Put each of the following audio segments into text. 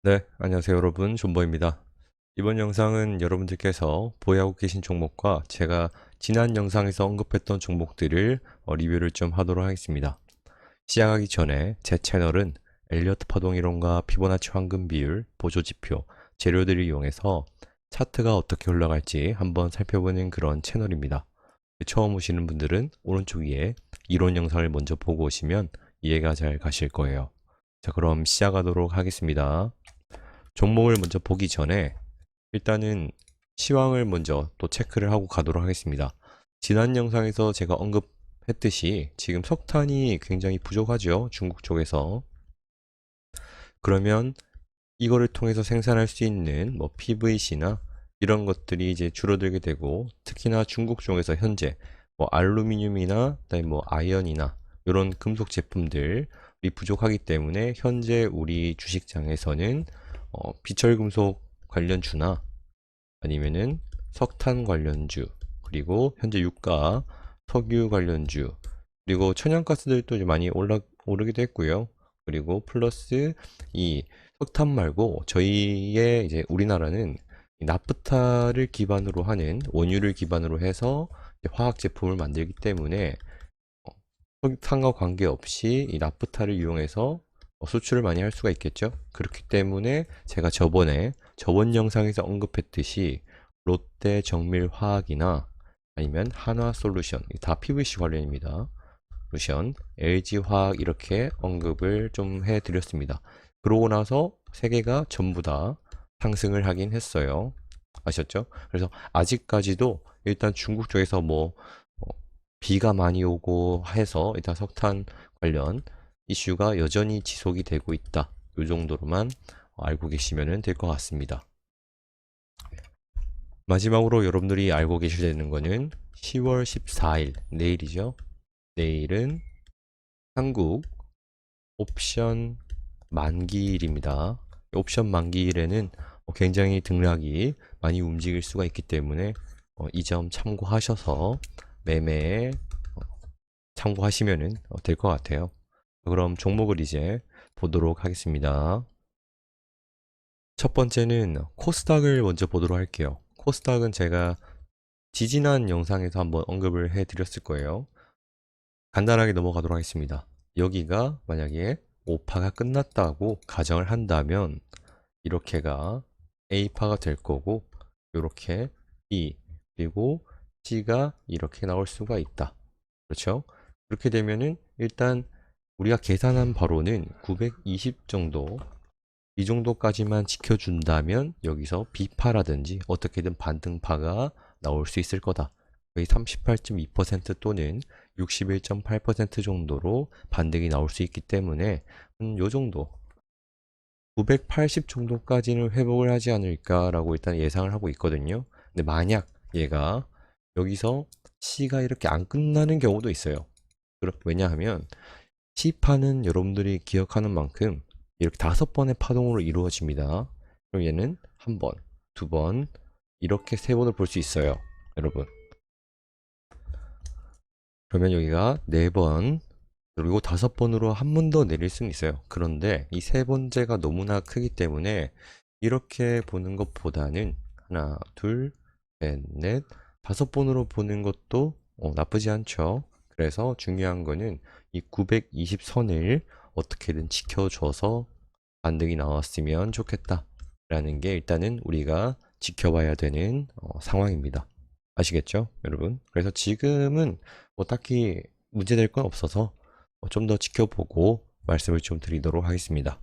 네, 안녕하세요 여러분, 존버입니다. 이번 영상은 여러분들께서 보유하고 계신 종목과 제가 지난 영상에서 언급했던 종목들을 리뷰를 좀 하도록 하겠습니다. 시작하기 전에 제 채널은 엘리어트 파동 이론과 피보나치 황금 비율, 보조 지표, 재료들을 이용해서 차트가 어떻게 흘러갈지 한번 살펴보는 그런 채널입니다. 처음 오시는 분들은 오른쪽 위에 이론 영상을 먼저 보고 오시면 이해가 잘 가실 거예요. 자, 그럼 시작하도록 하겠습니다. 종목을 먼저 보기 전에 일단은 시황을 먼저 또 체크를 하고 가도록 하겠습니다. 지난 영상에서 제가 언급했듯이 지금 석탄이 굉장히 부족하죠. 중국 쪽에서. 그러면 이거를 통해서 생산할 수 있는 뭐 PVC나 이런 것들이 이제 줄어들게 되고, 특히나 중국 쪽에서 현재 뭐 알루미늄이나 그다음에 뭐 아연이나 이런 금속 제품들이 부족하기 때문에 현재 우리 주식장에서는 비철금속 관련주나 아니면은 석탄 관련주, 그리고 현재 유가, 석유 관련주, 그리고 천연가스들도 이제 많이 오르기도 했고요. 그리고 플러스 이 석탄 말고 저희의 이제 우리나라는 이 나프타를 기반으로 하는 원유를 기반으로 해서 이제 화학 제품을 만들기 때문에 석탄과 관계없이 이 나프타를 이용해서 수출을 많이 할 수가 있겠죠. 그렇기 때문에 제가 저번 영상에서 언급했듯이 롯데 정밀화학이나 아니면 한화솔루션, 다 PVC 관련입니다. 솔루션, LG화학 이렇게 언급을 좀 해드렸습니다. 그러고 나서 세 개가 전부 다 상승을 하긴 했어요. 아셨죠? 그래서 아직까지도 일단 중국 쪽에서 뭐 비가 많이 오고 해서 일단 석탄 관련 이슈가 여전히 지속이 되고 있다. 이 정도로만 알고 계시면 될 것 같습니다. 마지막으로 여러분들이 알고 계셔야 되는 거는 10월 14일, 내일이죠. 내일은 한국 옵션 만기일입니다. 옵션 만기일에는 굉장히 등락이 많이 움직일 수가 있기 때문에 이 점 참고하셔서 매매에 참고하시면 될 것 같아요. 그럼 종목을 이제 보도록 하겠습니다. 첫 번째는 코스닥을 먼저 보도록 할게요. 코스닥은 제가 지지난 영상에서 한번 언급을 해드렸을 거예요. 간단하게 넘어가도록 하겠습니다. 여기가 만약에 5파가 끝났다고 가정을 한다면 이렇게가 A파가 될 거고, 이렇게 B 그리고 C가 이렇게 나올 수가 있다. 그렇죠? 그렇게 되면은 일단 우리가 계산한 바로는 920 정도, 이 정도까지만 지켜준다면 여기서 B파라든지 어떻게든 반등파가 나올 수 있을 거다. 거의 38.2% 또는 61.8% 정도로 반등이 나올 수 있기 때문에 요 정도 980 정도까지는 회복을 하지 않을까라고 일단 예상을 하고 있거든요. 근데 만약 얘가 여기서 C가 이렇게 안 끝나는 경우도 있어요. 왜냐하면 C파는 여러분들이 기억하는 만큼 이렇게 5번의 파동으로 이루어집니다. 그럼 얘는 한 번, 두 번, 이렇게 세 번을 볼 수 있어요. 여러분. 그러면 여기가 네 번, 그리고 5번으로 한 번 더 내릴 수는 있어요. 그런데 이 세 번째가 너무나 크기 때문에 이렇게 보는 것보다는 하나, 둘, 셋, 넷, 5번으로 보는 것도 나쁘지 않죠. 그래서 중요한 거는 이 920선을 어떻게든 지켜줘서 반등이 나왔으면 좋겠다 라는 게 일단은 우리가 지켜봐야 되는 상황입니다. 아시겠죠, 여러분? 그래서 지금은 뭐 딱히 문제될 건 없어서 좀 더 지켜보고 말씀을 좀 드리도록 하겠습니다.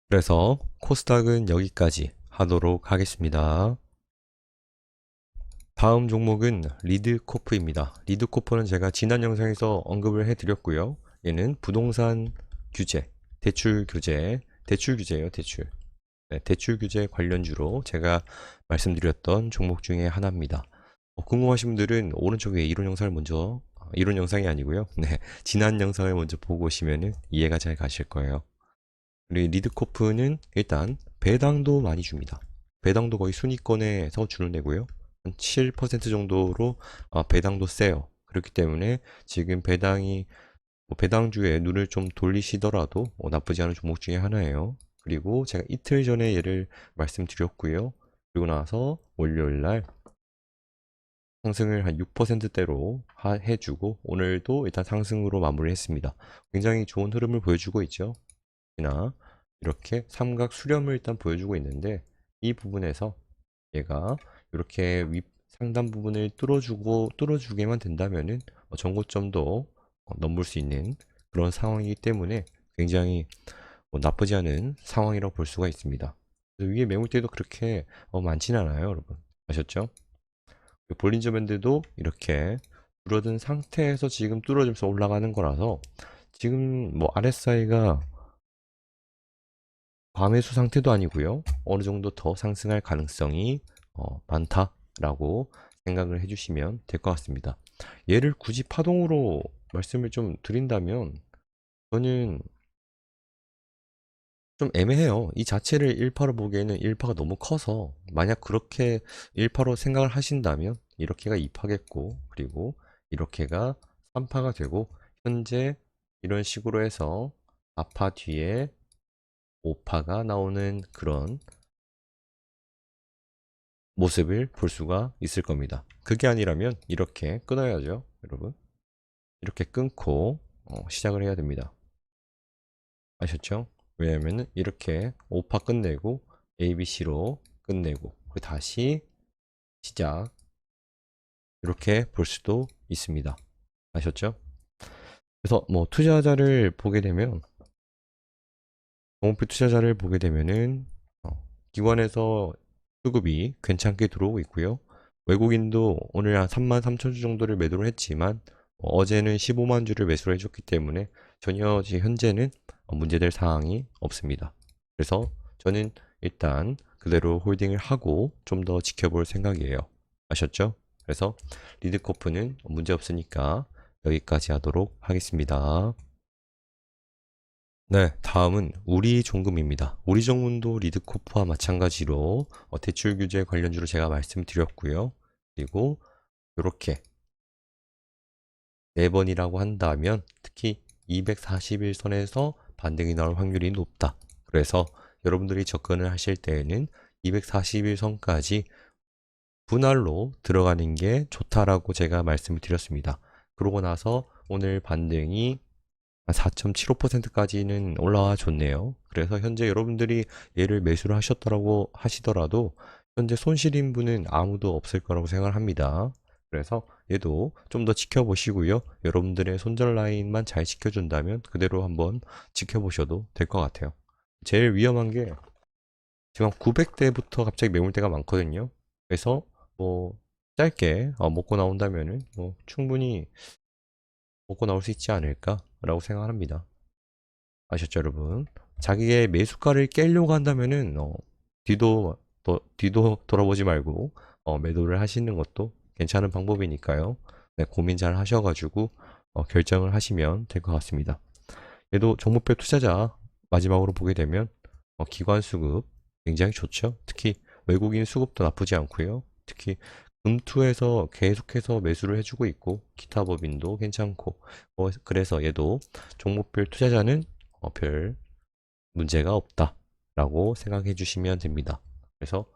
그래서 코스닥은 여기까지 하도록 하겠습니다. 다음 종목은 리드코프입니다. 리드코프는 제가 지난 영상에서 언급을 해드렸고요. 얘는 부동산 규제, 대출 규제, 대출 규제예요, 대출. 네, 대출 규제 관련주로 제가 말씀드렸던 종목 중에 하나입니다. 궁금하신 분들은 오른쪽 위에 이론 영상을 먼저, 이론 영상이 아니고요. 네, 지난 영상을 먼저 보고 오시면 이해가 잘 가실 거예요. 그리고 리드코프는 일단 배당도 많이 줍니다. 배당도 거의 순위권에서 주는 애고요. 한 7% 정도로 배당도 세요. 그렇기 때문에 지금 배당이 배당주에 눈을 좀 돌리시더라도 나쁘지 않은 종목 중에 하나예요. 그리고 제가 이틀 전에 얘를 말씀드렸고요. 그리고 나서 월요일 날 상승을 한 6%대로 해주고 오늘도 일단 상승으로 마무리했습니다. 굉장히 좋은 흐름을 보여주고 있죠. 나 이렇게 삼각 수렴을 일단 보여주고 있는데 이 부분에서 얘가 이렇게 윗 상단 부분을 뚫어주게만 된다면은 전고점도 넘을 수 있는 그런 상황이기 때문에 굉장히 나쁘지 않은 상황이라고 볼 수가 있습니다. 위에 매물대도 그렇게 많지는 않아요, 여러분. 아셨죠? 볼린저 밴드도 이렇게 줄어든 상태에서 지금 뚫어지면서 올라가는 거라서 지금 뭐 RSI가 과매수 상태도 아니고요. 어느 정도 더 상승할 가능성이 많다라고 생각을 해주시면 될 것 같습니다. 얘를 굳이 파동으로 말씀을 좀 드린다면 저는 좀 애매해요. 이 자체를 1파로 보기에는 1파가 너무 커서 만약 그렇게 1파로 생각을 하신다면 이렇게가 2파겠고 그리고 이렇게가 3파가 되고 현재 이런 식으로 해서 4파 뒤에 5파가 나오는 그런 모습을 볼 수가 있을 겁니다. 그게 아니라면 이렇게 끊어야죠, 여러분. 이렇게 끊고 시작을 해야 됩니다. 아셨죠? 왜냐면은 이렇게 5파 끝내고 ABC로 끝내고 다시 시작 이렇게 볼 수도 있습니다. 아셨죠? 그래서 뭐 투자자를 보게 되면 종목표 투자자를 보게 되면은 기관에서 수급이 괜찮게 들어오고 있고요. 외국인도 오늘 한 33,000주 정도를 매도를 했지만 어제는 15만 주를 매수를 해줬기 때문에 전혀 현재는 문제될 사항이 없습니다. 그래서 저는 일단 그대로 홀딩을 하고 좀 더 지켜볼 생각이에요. 아셨죠? 그래서 리드코프는 문제 없으니까 여기까지 하도록 하겠습니다. 네, 다음은 우리종금입니다. 우리종금도 리드코프와 마찬가지로 대출 규제 관련주로 제가 말씀드렸고요. 그리고 이렇게 4번이라고 한다면 특히 241선에서 반등이 나올 확률이 높다. 그래서 여러분들이 접근을 하실 때에는 241선까지 분할로 들어가는 게 좋다라고 제가 말씀을 드렸습니다. 그러고 나서 오늘 반등이 4.75%까지는 올라와 줬네요. 그래서 현재 여러분들이 얘를 매수를 하셨더라고 하시더라도 현재 손실인 분은 아무도 없을 거라고 생각을 합니다. 그래서 얘도 좀 더 지켜보시고요. 여러분들의 손절 라인만 잘 지켜준다면 그대로 한번 지켜보셔도 될 것 같아요. 제일 위험한 게 지금 900대부터 갑자기 매물대가 많거든요. 그래서 뭐 짧게 먹고 나온다면은 뭐 충분히 먹고 나올 수 있지 않을까라고 생각합니다. 아셨죠, 여러분? 자기의 매수가를 깨려고 한다면은 뒤도 돌아보지 말고 매도를 하시는 것도 괜찮은 방법이니까요. 네, 고민 잘 하셔가지고 결정을 하시면 될 것 같습니다. 얘도 종목별 투자자 마지막으로 보게 되면 기관 수급 굉장히 좋죠. 특히 외국인 수급도 나쁘지 않고요. 특히 금투에서 계속해서 매수를 해주고 있고 기타 법인도 괜찮고 그래서 얘도 종목별 투자자는 별 문제가 없다 라고 생각해 주시면 됩니다. 그래서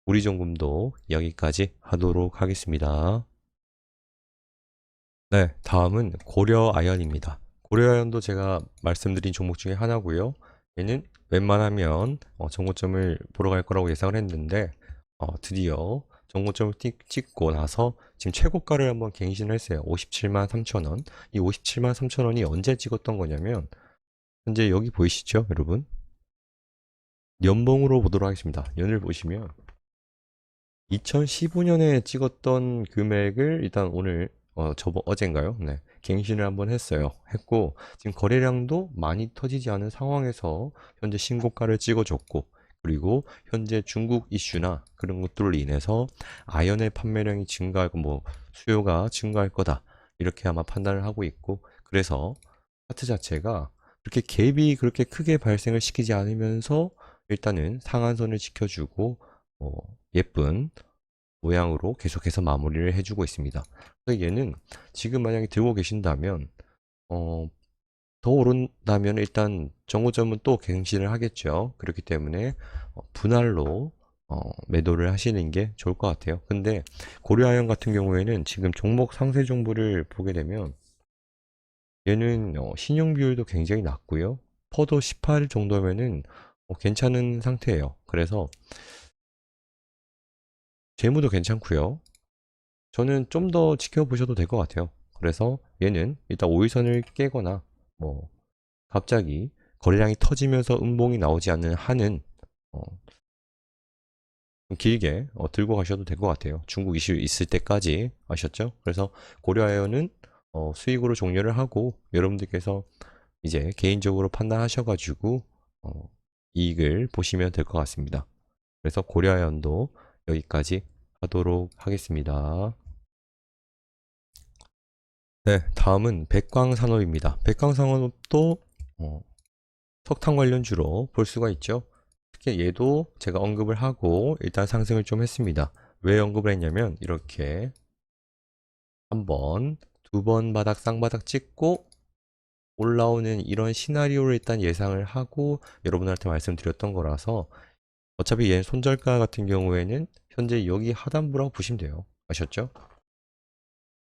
우리 종금도 여기까지 하도록 하겠습니다. 네, 다음은 고려아연입니다. 고려아연도 제가 말씀드린 종목 중에 하나고요. 얘는 웬만하면 정고점을 보러 갈 거라고 예상을 했는데 드디어 정고점을 찍고 나서 지금 최고가를 한번 갱신을 했어요. 57만 3천원. 이 57만 3천원이 언제 찍었던 거냐면 현재 여기 보이시죠, 여러분? 연봉으로 보도록 하겠습니다. 연을 보시면 2015년에 찍었던 금액을 일단 오늘 어젠가요? 네. 갱신을 한번 했고 지금 거래량도 많이 터지지 않은 상황에서 현재 신고가를 찍어줬고 그리고 현재 중국 이슈나 그런 것들로 인해서 아연의 판매량이 증가하고 뭐 수요가 증가할 거다 이렇게 아마 판단을 하고 있고 그래서 차트 자체가 그렇게 갭이 그렇게 크게 발생을 시키지 않으면서 일단은 상한선을 지켜주고 예쁜 모양으로 계속해서 마무리를 해주고 있습니다. 그래서 얘는 지금 만약에 들고 계신다면 더 오른다면 일단 정고점은 또 갱신을 하겠죠. 그렇기 때문에 분할로 매도를 하시는 게 좋을 것 같아요. 근데 고려아연 같은 경우에는 지금 종목 상세 정보를 보게 되면 얘는 신용 비율도 굉장히 낮고요. 퍼도 18 정도면은 괜찮은 상태예요. 그래서 재무도 괜찮고요. 저는 좀 더 지켜보셔도 될 것 같아요. 그래서 얘는 일단 5일선을 깨거나 뭐 갑자기 거래량이 터지면서 음봉이 나오지 않는 한은 어, 좀 길게 들고 가셔도 될 것 같아요. 중국 이슈 있을 때까지 아셨죠? 그래서 고려아연은 수익으로 종료를 하고 여러분들께서 이제 개인적으로 판단하셔가지고 이익을 보시면 될 것 같습니다. 그래서 고려아연도 여기까지 하도록 하겠습니다. 네, 다음은 백광산업입니다. 백광산업도 석탄 관련주로 볼 수가 있죠. 특히 얘도 제가 언급을 하고 일단 상승을 좀 했습니다. 왜 언급을 했냐면 이렇게 한 번, 두 번 바닥 쌍바닥 찍고 올라오는 이런 시나리오를 일단 예상을 하고 여러분한테 말씀드렸던 거라서 어차피 얘 손절가 같은 경우에는 현재 여기 하단부라고 보시면 돼요. 아셨죠?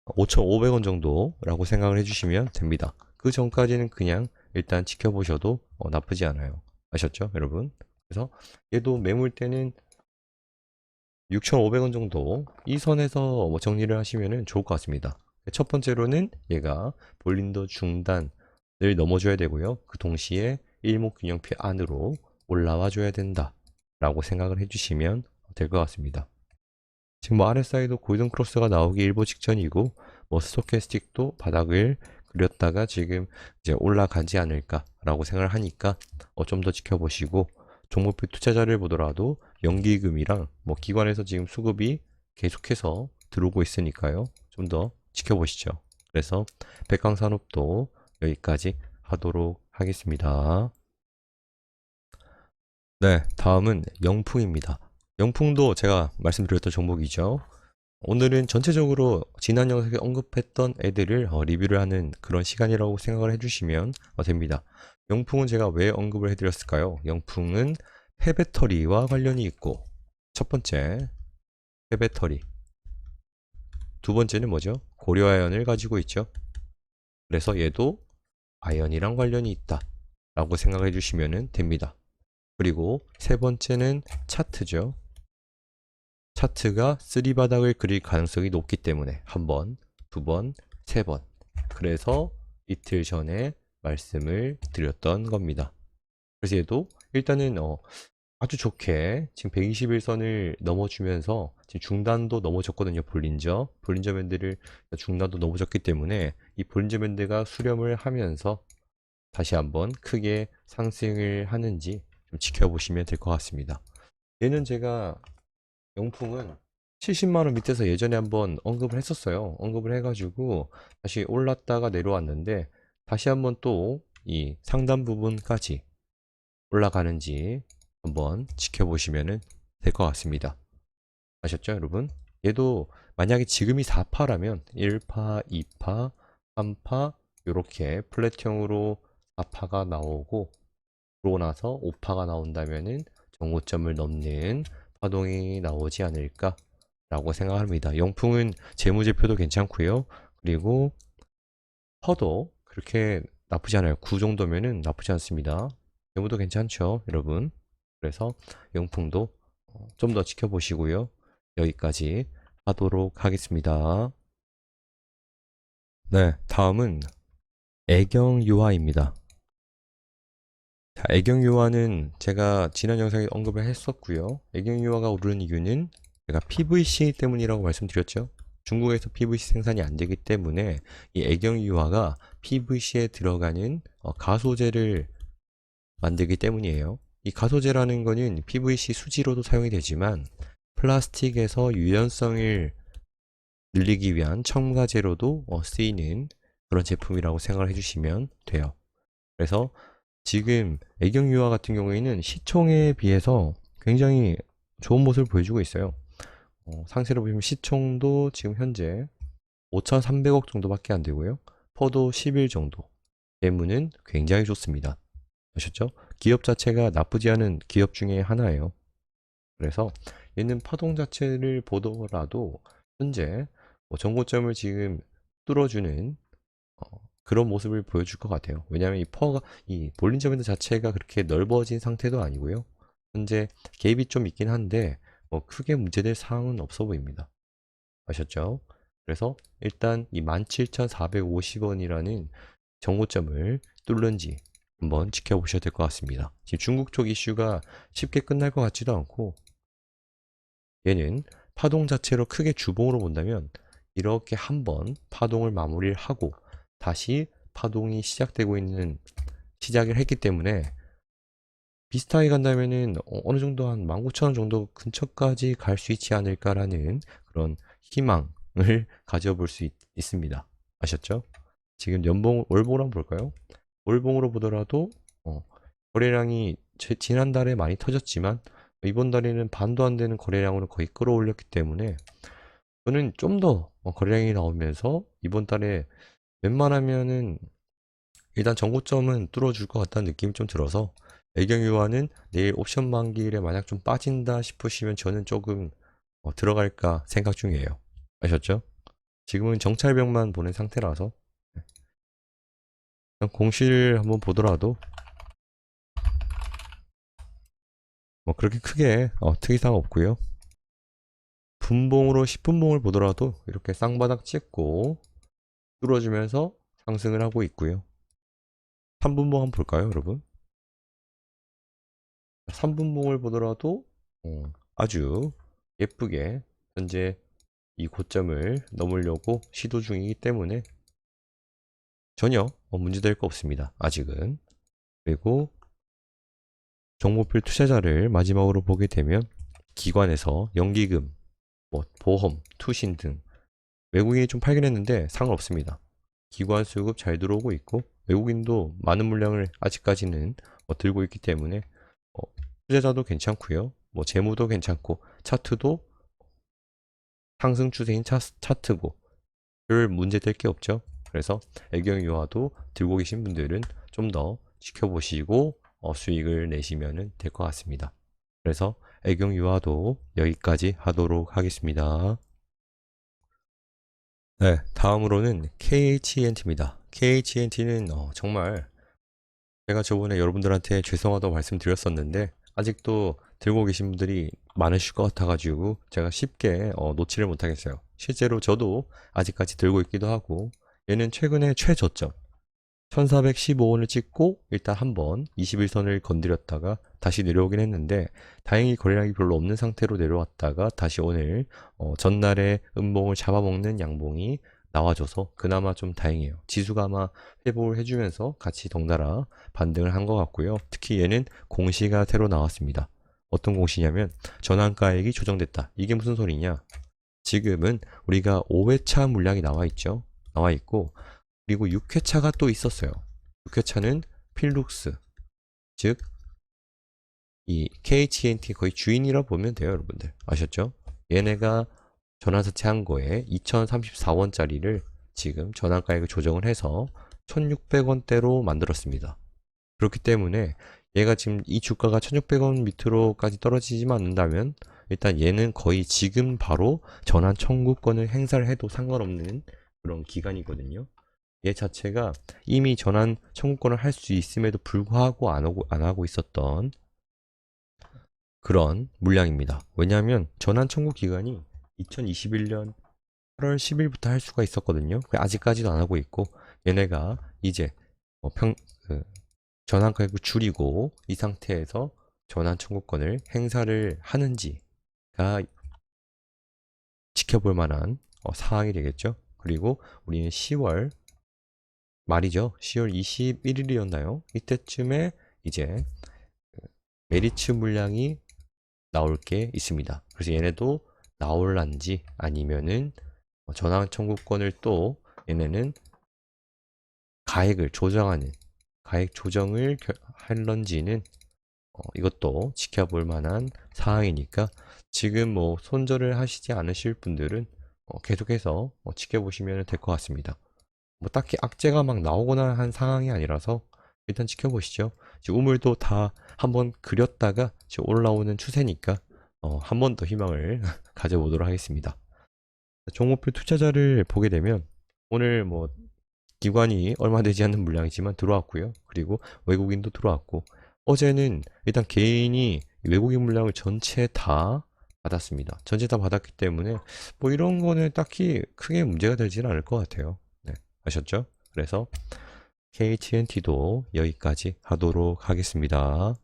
5,500원 정도라고 생각을 해주시면 됩니다. 그 전까지는 그냥 일단 지켜보셔도 나쁘지 않아요. 아셨죠, 여러분? 그래서 얘도 매물대는 6,500원 정도 이 선에서 정리를 하시면 좋을 것 같습니다. 첫 번째로는 얘가 볼린더 중단을 넘어줘야 되고요. 그 동시에 일목균형표 안으로 올라와 줘야 된다 라고 생각을 해주시면 될 것 같습니다. 지금 뭐 RSI도 골든 크로스가 나오기 일보 직전이고 뭐 스토캐스틱도 바닥을 그렸다가 지금 이제 올라가지 않을까라고 생각을 하니까 좀 더 지켜보시고 종목별 투자자를 보더라도 연기금이랑 뭐 기관에서 지금 수급이 계속해서 들어오고 있으니까요. 좀 더 지켜보시죠. 그래서 백광산업도 여기까지 하도록 하겠습니다. 네, 다음은 영풍입니다. 영풍도 제가 말씀드렸던 종목이죠. 오늘은 전체적으로 지난 영상에 언급했던 애들을 리뷰를 하는 그런 시간이라고 생각을 해주시면 됩니다. 영풍은 제가 왜 언급을 해드렸을까요? 영풍은 폐배터리와 관련이 있고 첫 번째 폐배터리, 두 번째는 뭐죠? 고려아연을 가지고 있죠. 그래서 얘도 아연이랑 관련이 있다 라고 생각해 주시면 됩니다. 그리고 세 번째는 차트죠. 차트가 쓰리바닥을 그릴 가능성이 높기 때문에 한 번, 두 번, 세 번. 그래서 이틀 전에 말씀을 드렸던 겁니다. 그래서 얘도 일단은 아주 좋게 지금 121선을 넘어주면서 지금 중단도 넘어졌거든요. 볼린저 밴드를 중단도 넘어졌기 때문에 이 볼린저 밴드가 수렴을 하면서 다시 한번 크게 상승을 하는지 좀 지켜보시면 될 것 같습니다. 얘는 제가 영풍은 70만원 밑에서 예전에 한번 언급을 했었어요. 언급을 해가지고 다시 올랐다가 내려왔는데 다시 한번 또 이 상단 부분까지 올라가는지 한번 지켜보시면 될 것 같습니다. 아셨죠, 여러분? 얘도 만약에 지금이 4파라면 1파, 2파, 3파 이렇게 플랫형으로 4파가 나오고 그러고 나서 5파가 나온다면은 정고점을 넘는 파동이 나오지 않을까 라고 생각합니다. 영풍은 재무제표도 괜찮고요. 그리고 퍼도 그렇게 나쁘지 않아요. 9 정도면은 나쁘지 않습니다. 재무도 괜찮죠, 여러분. 그래서 영풍도 좀 더 지켜보시고요. 여기까지 하도록 하겠습니다. 네, 다음은 애경유화입니다. 자, 애경유화는 제가 지난 영상에 언급을 했었고요. 애경유화가 오르는 이유는 제가 PVC 때문이라고 말씀드렸죠. 중국에서 PVC 생산이 안 되기 때문에 이 애경유화가 PVC에 들어가는 가소제를 만들기 때문이에요. 이 가소제라는 거는 PVC 수지로도 사용이 되지만 플라스틱에서 유연성을 늘리기 위한 첨가제로도 쓰이는 그런 제품이라고 생각을 해주시면 돼요. 그래서 지금 애경유화 같은 경우에는 시총에 비해서 굉장히 좋은 모습을 보여주고 있어요. 상세로 보시면 시총도 지금 현재 5,300억 정도밖에 안 되고요. 퍼도 11 정도. 재무는 굉장히 좋습니다. 아셨죠? 기업 자체가 나쁘지 않은 기업 중에 하나예요. 그래서 얘는 파동 자체를 보더라도 현재 전고점을 지금 뚫어주는 그런 모습을 보여줄 것 같아요. 왜냐하면 이 볼린저 밴드 자체가 그렇게 넓어진 상태도 아니고요. 현재 갭이 좀 있긴 한데 크게 문제될 사항은 없어 보입니다. 아셨죠? 그래서 일단 이 17,450원이라는 정고점을 뚫는지 한번 지켜보셔야 될 것 같습니다. 지금 중국 쪽 이슈가 쉽게 끝날 것 같지도 않고, 얘는 파동 자체로 크게 주봉으로 본다면 이렇게 한번 파동을 마무리를 하고 다시 파동이 시작되고 있는 시작을 했기 때문에 비슷하게 간다면은 어느 정도 한 19,000원 정도 근처까지 갈 수 있지 않을까라는 그런 희망을 가져볼 수 있습니다. 아셨죠? 지금 월봉을 한번 볼까요? 월봉으로 보더라도 거래량이 지난달에 많이 터졌지만 이번 달에는 반도 안 되는 거래량으로 거의 끌어올렸기 때문에 저는 좀 더 거래량이 나오면서 이번 달에 웬만하면은 일단 전고점은 뚫어줄 것 같다는 느낌이 좀 들어서 애경유화는 내일 옵션 만기일에 만약 좀 빠진다 싶으시면 저는 조금 들어갈까 생각 중이에요. 아셨죠? 지금은 정찰병만 보는 상태라서 그냥 공시를 한번 보더라도 그렇게 크게 특이사항 없고요. 분봉으로 10분봉을 보더라도 이렇게 쌍바닥 찍고 뚫어주면서 상승을 하고 있고요. 3분봉 한번 볼까요, 여러분? 3분봉을 보더라도 아주 예쁘게 현재 이 고점을 넘으려고 시도 중이기 때문에 전혀 문제될 거 없습니다. 아직은. 그리고 종목별 투자자를 마지막으로 보게 되면 기관에서 연기금, 보험, 투신 등 외국인이 좀 팔긴 했는데 상관없습니다. 기관 수급 잘 들어오고 있고 외국인도 많은 물량을 아직까지는 들고 있기 때문에 투자자도 괜찮고요. 재무도 괜찮고 차트도 상승 추세인 차트고 별 문제 될 게 없죠. 그래서 애경유화도 들고 계신 분들은 좀 더 지켜보시고 수익을 내시면 될 것 같습니다. 그래서 애경유화도 여기까지 하도록 하겠습니다. 네, 다음으로는 KHNT입니다. KHNT는 정말 제가 저번에 여러분들한테 죄송하다고 말씀드렸었는데 아직도 들고 계신 분들이 많으실 것 같아가지고 제가 쉽게 놓지를 못하겠어요. 실제로 저도 아직까지 들고 있기도 하고 얘는 최근에 최저점 1415원을 찍고 일단 한번 21선을 건드렸다가 다시 내려오긴 했는데 다행히 거래량이 별로 없는 상태로 내려왔다가 다시 오늘 전날에 음봉을 잡아먹는 양봉이 나와줘서 그나마 좀 다행이에요. 지수가 아마 회복을 해주면서 같이 덩달아 반등을 한 것 같고요. 특히 얘는 공시가 새로 나왔습니다. 어떤 공시냐면 전환가액이 조정됐다. 이게 무슨 소리냐? 지금은 우리가 5회차 물량이 나와 있죠. 나와 있고 그리고 6회차가 또 있었어요. 6회차는 필룩스, 즉 이 KHNT 거의 주인이라 보면 돼요, 여러분들. 아셨죠? 얘네가 전환사채한 거에 2034원짜리를 지금 전환가액을 조정을 해서 1600원대로 만들었습니다. 그렇기 때문에 얘가 지금 이 주가가 1600원 밑으로까지 떨어지지만 않는다면 일단 얘는 거의 지금 바로 전환 청구권을 행사를 해도 상관없는 그런 기간이거든요. 얘 자체가 이미 전환 청구권을 할 수 있음에도 불구하고 안 하고 있었던 그런 물량입니다. 왜냐하면 전환 청구 기간이 2021년 8월 10일부터 할 수가 있었거든요. 아직까지도 안 하고 있고 얘네가 이제 전환 가액을 줄이고 이 상태에서 전환 청구권을 행사를 하는지가 지켜볼 만한 사항이 되겠죠. 그리고 우리는 10월 말이죠. 10월 21일이었나요? 이때쯤에 이제 메리츠 물량이 나올 게 있습니다. 그래서 얘네도 나올란지 아니면은 전환 청구권을 또 얘네는 가액을 조정하는 가액 조정을 할런지는 이것도 지켜볼 만한 사항이니까 지금 손절을 하시지 않으실 분들은 계속해서 지켜보시면 될 것 같습니다. 뭐 딱히 악재가 막 나오거나 한 상황이 아니라서 일단 지켜보시죠. 지금 우물도 다 한번 그렸다가 지금 올라오는 추세니까 한 번 더 희망을 가져보도록 하겠습니다. 종목별 투자자를 보게 되면 오늘 뭐 기관이 얼마 되지 않는 물량이지만 들어왔고요. 그리고 외국인도 들어왔고 어제는 일단 개인이 외국인 물량을 전체 다 받았습니다. 전체 다 받았기 때문에 뭐 이런 거는 딱히 크게 문제가 되지는 않을 것 같아요. 네, 아셨죠? 그래서 KTNT도 여기까지 하도록 하겠습니다.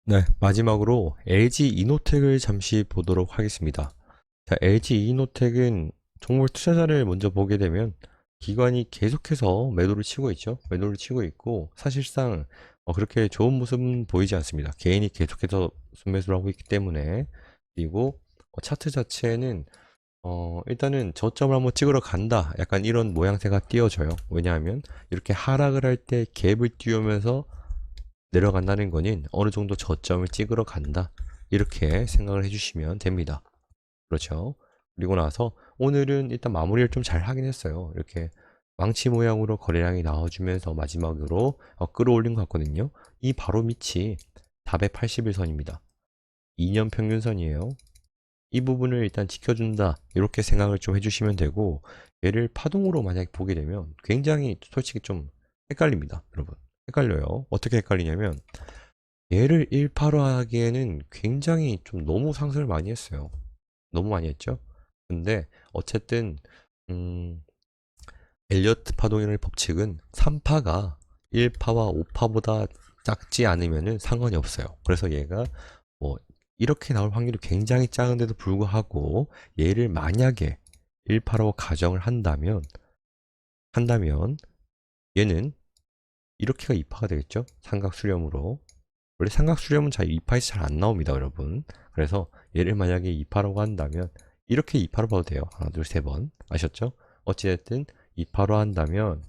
네, 마지막으로 LG 이노텍을 잠시 보도록 하겠습니다. 자, LG 이노텍은 종목 투자자를 먼저 보게 되면 기관이 계속해서 매도를 치고 있죠. 매도를 치고 있고 사실상 그렇게 좋은 모습은 보이지 않습니다. 개인이 계속해서 순매수를 하고 있기 때문에. 그리고 차트 자체는 일단은 저점을 한번 찍으러 간다. 약간 이런 모양새가 띄어져요. 왜냐하면 이렇게 하락을 할 때 갭을 띄우면서 내려간다는 거는 어느 정도 저점을 찍으러 간다. 이렇게 생각을 해주시면 됩니다. 그렇죠. 그리고 나서 오늘은 일단 마무리를 좀 잘 하긴 했어요. 이렇게 망치 모양으로 거래량이 나와주면서 마지막으로 끌어올린 것 같거든요. 이 바로 밑이 481선입니다. 2년 평균선이에요. 이 부분을 일단 지켜준다. 이렇게 생각을 좀 해주시면 되고 얘를 파동으로 만약에 보게 되면 굉장히 솔직히 좀 헷갈립니다. 여러분. 헷갈려요. 어떻게 헷갈리냐면 얘를 1파로 하기에는 굉장히 좀 너무 상승을 많이 했어요. 너무 많이 했죠. 근데 어쨌든 엘리어트 파동이라는 법칙은 3파가 1파와 5파보다 작지 않으면 상관이 없어요. 그래서 얘가 뭐 이렇게 나올 확률이 굉장히 작은데도 불구하고 얘를 만약에 1파로 가정을 한다면 얘는 이렇게가 2파가 되겠죠. 삼각수렴으로. 원래 삼각수렴은 잘 2파에서 잘 안 나옵니다, 여러분. 그래서 얘를 만약에 2파라고 한다면 이렇게 2파로 봐도 돼요. 하나, 둘, 세 번. 아셨죠? 어찌됐든 2파로 한다면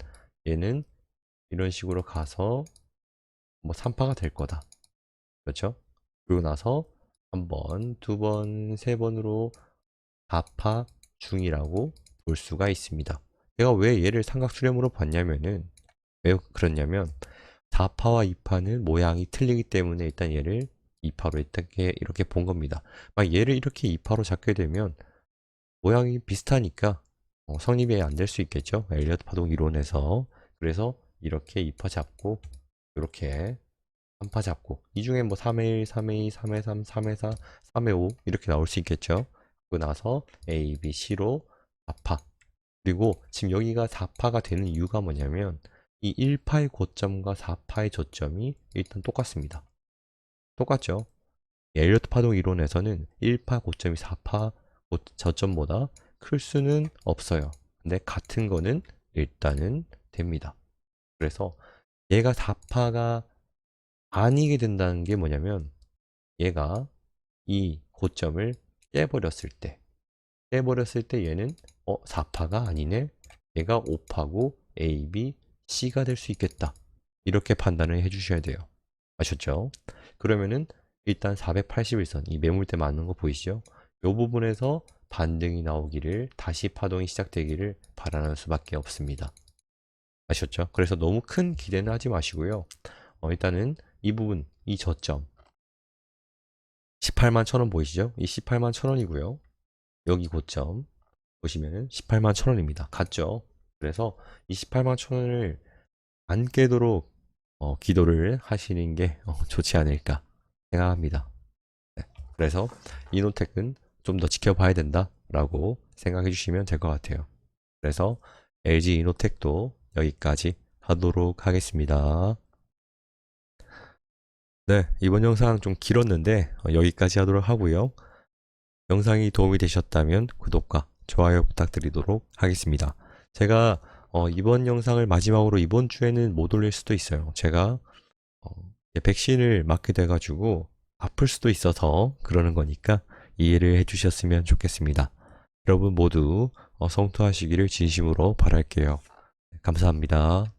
얘는 이런 식으로 가서 뭐 3파가 될 거다. 그렇죠? 그리고 나서 한 번, 두 번, 세 번으로 4파 중이라고 볼 수가 있습니다. 내가 왜 얘를 삼각수렴으로 봤냐면은 왜 그렇냐면 4파와 2파는 모양이 틀리기 때문에 일단 얘를 2파로 이렇게 본 겁니다. 막 얘를 이렇게 2파로 잡게 되면 모양이 비슷하니까 성립이 안 될 수 있겠죠. 엘리어트 파동 이론에서. 그래서 이렇게 2파 잡고 이렇게 3파 잡고 이 중에 뭐 3회 1, 3회 2, 3회 3, 3회 4, 3회 5 이렇게 나올 수 있겠죠. 그리고 나서 A, B, C로 4파. 그리고 지금 여기가 4파가 되는 이유가 뭐냐면 이 1파의 고점과 4파의 저점이 일단 똑같습니다. 똑같죠? 엘리어트 파동 이론에서는 1파 고점이 4파 저점보다 클 수는 없어요. 근데 같은 거는 일단은 됩니다. 그래서 얘가 4파가 아니게 된다는 게 뭐냐면 얘가 이 고점을 깨버렸을 때 얘는 4파가 아니네. 얘가 5파고 A, B, C가 될 수 있겠다. 이렇게 판단을 해주셔야 돼요. 아셨죠? 그러면은 일단 481선 이 매물대 맞는 거 보이시죠? 이 부분에서 반등이 나오기를 다시 파동이 시작되기를 바라는 수밖에 없습니다. 아셨죠? 그래서 너무 큰 기대는 하지 마시고요. 일단은 이 부분 이 저점 18만 1,000원 보이시죠? 이 18만 1,000원이고요. 여기 고점 보시면은 18만 1,000원입니다. 같죠? 그래서 이 18만 1,000원을 안 깨도록 기도를 하시는 게 좋지 않을까 생각합니다. 네. 그래서 이노텍은 좀 더 지켜봐야 된다라고 생각해 주시면 될 것 같아요. 그래서 LG 이노텍도 여기까지 하도록 하겠습니다. 네, 이번 영상 좀 길었는데 여기까지 하도록 하고요. 영상이 도움이 되셨다면 구독과 좋아요 부탁드리도록 하겠습니다. 제가 이번 영상을 마지막으로 이번 주에는 못 올릴 수도 있어요. 제가 백신을 맞게 돼가지고 아플 수도 있어서 그러는 거니까 이해를 해주셨으면 좋겠습니다. 여러분 모두 성투하시기를 진심으로 바랄게요. 감사합니다.